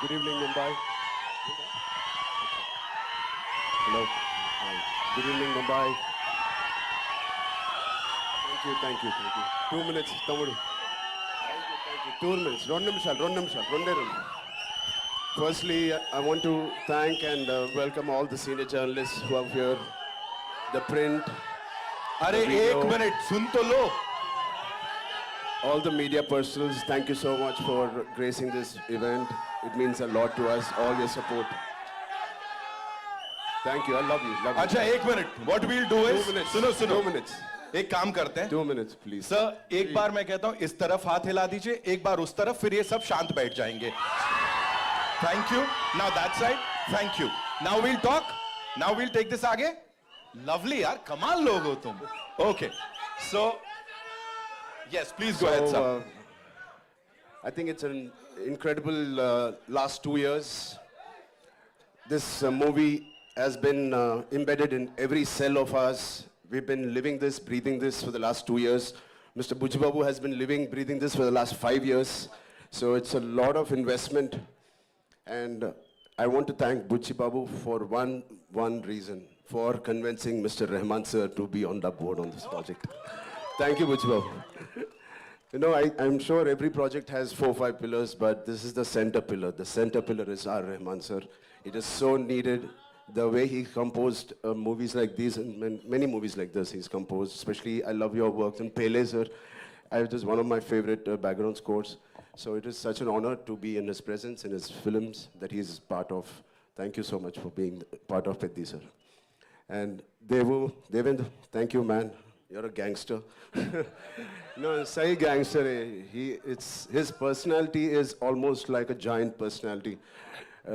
Good evening, Mumbai. Hello. Hi. Good evening, Mumbai. Thank you. 2 minutes, Tamudu. Thank you. 2 minutes. Ronde. Firstly, I want to thank and welcome all the senior journalists who are here, the print, अरे the video, एक minute सुन तो लो. all the media personals. Thank you so much for gracing this event. It means a lot to us, all your support. Thank you. I love you. अच्छा एक minute. What we'll do is 2 minutes. सुनो 2 minutes. एक काम करते हैं. 2 minutes, please. Sir एक बार मैं कहता हूं इस तरफ हाथ हिला दीजिए, एक बार उस तरफ, फिर ये सब शांत बैठ जाएंगे. Thank you. Now that side. Thank you. Now we'll talk. Now we'll take this आगे. Lovely यार, कमाल लोग हो तुम. Okay. So yes, please go ahead, sir. I think it's an incredible last 2 years. This movie has been embedded in every cell of us. We've been living this, breathing this for the last 2 years. Mr. Buchibabu has been living, breathing this for the last 5 years. So it's a lot of investment. And I want to thank Buchibabu for one reason, for convincing Mr. Rahman sir to be on the board on this project. Thank you, Buchibabu. You know, I'm sure every project has 4 or 5 pillars, but this is the center pillar. The center pillar is R. Rahman sir. It is so needed. The way he composed movies like these, and many movies like this he's composed, especially I love your works. And Pele sir, it is one of my favorite background scores. So it is such an honor to be in his presence, in his films that he's part of. Thank you so much for being part of Peddi sir. And Devendra, thank you, man. You're a gangster. No, say gangster. His personality is almost like a giant personality.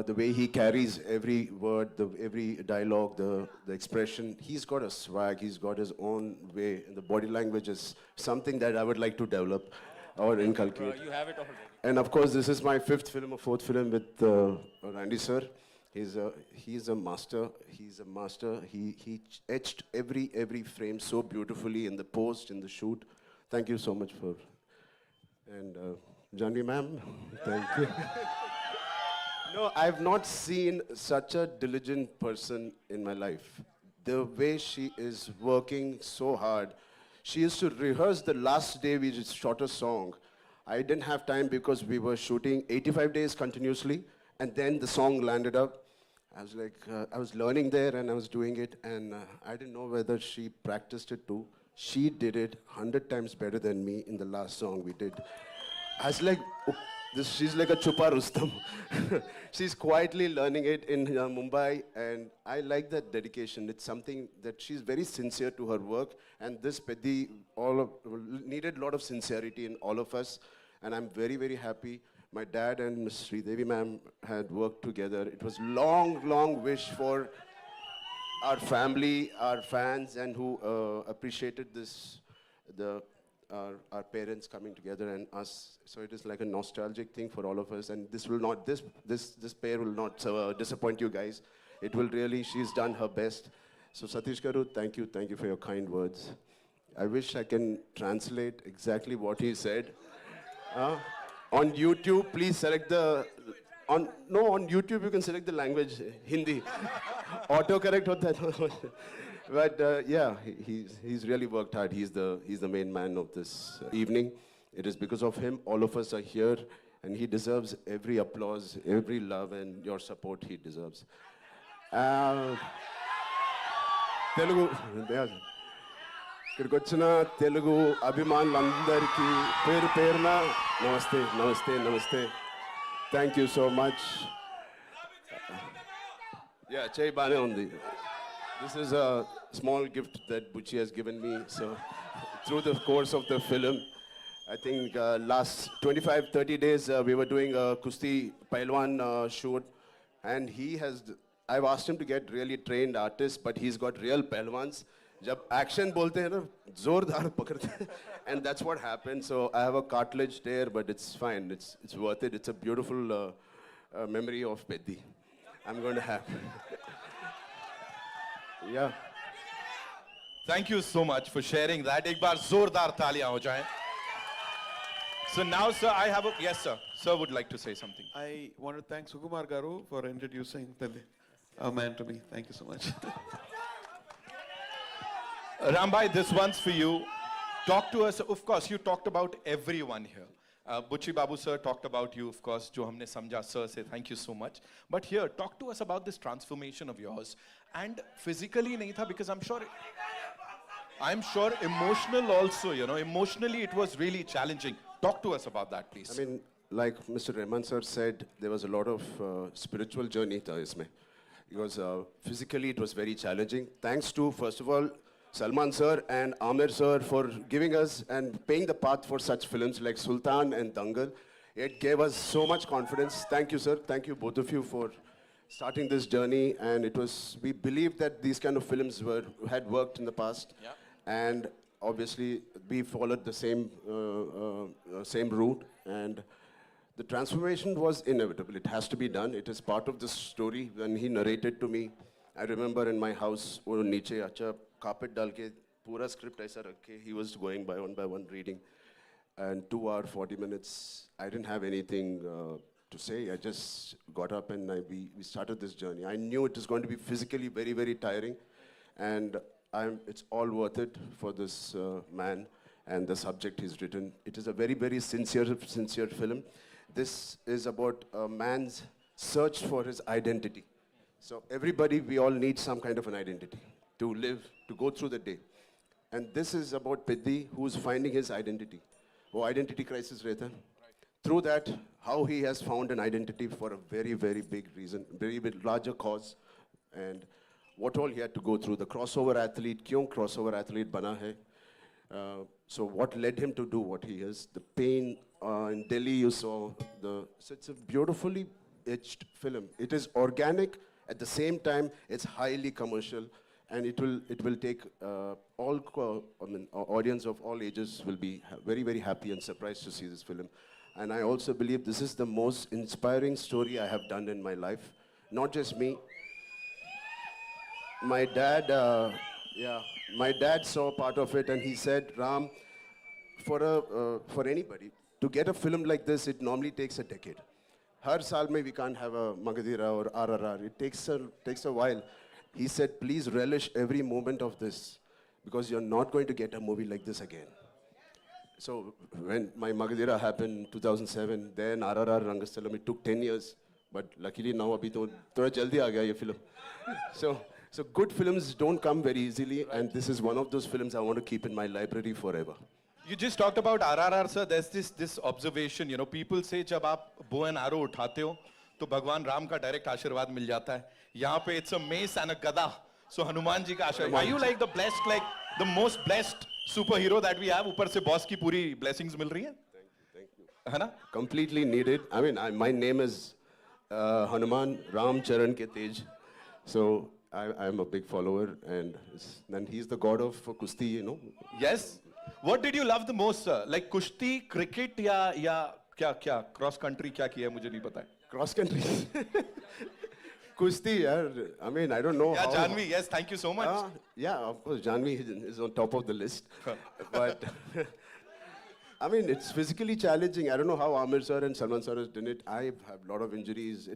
The way he carries every word, every dialogue, the expression. He's got a swag. He's got his own way. And the body language is something that I would like to develop or inculcate. You have it already. And of course, this is my 5th film or 4th film with Randy sir. He's a master. He's a master. He etched every frame so beautifully in the post, in the shoot. Thank you so much for. And Janvi ma'am, thank you. No, I've not seen such a diligent person in my life. The way she is working so hard. She used to rehearse the last day we just shot a song. I didn't have time because we were shooting 85 days continuously, and then the song landed up. I was like, I was learning there and I was doing it, and I didn't know whether she practiced it too. She did it 100 times better than me in the last song we did. I was like, she's like a Chupa Rustam. She's quietly learning it in Mumbai, and I like that dedication. It's something that she's very sincere to her work, and this Peddi needed a lot of sincerity in all of us, and I'm very happy. My dad and Ms. Sridevi ma'am had worked together. It was long wish for our family, our fans, and who appreciated this, our parents coming together and us. So it is like a nostalgic thing for all of us, and this pair will not disappoint you guys. It will really, she's done her best. So Satish Garu, thank you for your kind words. I wish I can translate exactly what he said. On YouTube, please select on YouTube you can select the language, Hindi. Autocorrect hota hai. But yeah, he's really worked hard. He's the main man of this evening. It is because of him all of us are here, and he deserves every applause, every love, and your support he deserves. Telugu. ఇక్కడికి వచ్చిన తెలుగు అభిమానులందరికీ పేరున నమస్తే. Thank you so much. Yeah, చేయి బానే ఉంది. This is a small gift that Buchi has given me. So through the course of the film, I think last 25-30 days we were doing a Kusti Pailwan shoot, and I've asked him to get really trained artists, but he's got real Pailwans. जब action बोलते हैं ना जोरदार पकड़ते हैं, and that's what happened. So I have a cartilage there, but it's fine. It's worth it. It's a beautiful memory of Peddi. I'm going to have. Yeah. Thank you so much for sharing that. एक बार जोरदार तालियां हो जाएं. So now, sir, I have a yes, sir. Sir would like to say something. I want to thank Sukumar Garu for introducing a man to me. Thank you so much. Rambhai, this one's for you. Talk to us. Of course, you talked about everyone here. Buchi Babu sir talked about you, of course. Jo humne samjha, sir, say thank you so much. But here, talk to us about this transformation of yours. And physically nahi tha, because I'm sure emotional also, you know, emotionally it was really challenging. Talk to us about that, please. I mean, like Mr. Rahman sir said, there was a lot of spiritual journey tha isme. Because physically it was very challenging. Thanks to, first of all, Salman sir and Amir sir for giving us and paying the path for such films like Sultan and Dangal. It gave us so much confidence. Thank you, sir. Thank you, both of you, for starting this journey. And it was, we believed that these kind of films had worked in the past. Yeah. And obviously, we followed the same route. And the transformation was inevitable. It has to be done. It is part of the story. When he narrated to me, I remember in my house, wo niche acha carpet dal ke pura script aisa rakhe, he was going by one reading. And 2 hours, 40 minutes, I didn't have anything to say. I just got up and we started this journey. I knew it was going to be physically very, very tiring. And it's all worth it for this man and the subject he's written. It is a very, very sincere film. This is about a man's search for his identity. So everybody, we all need some kind of an identity to live, to go through the day. And this is about Piddi, who's finding his identity. Oh, identity crisis rehta hai. Through that, how he has found an identity for a very, very big reason, very big, larger cause. And what all he had to go through. The crossover athlete, kyun crossover athlete bana hai? So what led him to do what he is? The pain in Delhi, you saw. So it's a beautifully etched film. It is organic. At the same time, it's highly commercial, and it will take audience of all ages will be very, very happy and surprised to see this film. And I also believe this is the most inspiring story I have done in my life. Not just me. My dad, my dad saw part of it, and he said, Ram, for anybody to get a film like this, it normally takes a decade. Har saal mein we can't have a Magadhira or RRR. It takes a while. He said, please relish every moment of this, because you're not going to get a movie like this again. So when my Magadhira happened in 2007, then RRR Rangasthalam, it took 10 years. But luckily now abhi to thoda jaldi aa gaya ye film. So good films don't come very easily, and this is one of those films I want to keep in my library forever. You just talked about RRR, sir. There's this observation, you know, people say जब आप bow and arrow उठाते हो, तो भगवान राम का direct आशीर्वाद मिल जाता है. यहाँ पे it's a mace and a gada. So Hanuman ji का आशीर्वाद. Are you like the blessed, like the most blessed superhero that we have? ऊपर से boss की पूरी blessings मिल रही हैं? Thank you. है ना? Completely needed. I mean, my name is Hanuman Ram Charan Ke Tej. So I'm a big follower, and he's the god of Kusti, you know. Yes. What did you love the most, sir? Like kushti, cricket, या क्या cross country क्या किया मुझे नहीं पता है. Cross country. Kusti, yaar. I mean, I don't know. Yeah, how. Janvi. Yes, thank you so much. Yeah, of course, Janvi is on top of the list. But I mean, it's physically challenging. I don't know how Amir sir and Salman sir has done it. I have a lot of injuries.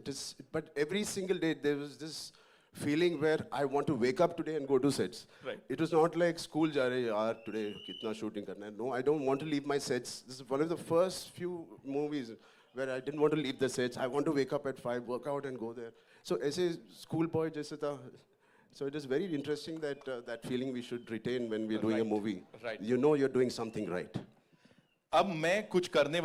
But every single day there was this feeling where I want to wake up today and go to sets. Right. It was not like school ja rahe yaar today kitna shooting karna hai. No, I don't want to leave my sets. This is one of the first few movies where I didn't want to leave the sets. I want to wake up at 5, work out and go there. So as a school boy jaise tha. So it is very interesting that that feeling we should retain when we're doing a movie. Right. You know you're doing something right. अब मैं कुछ करने वाला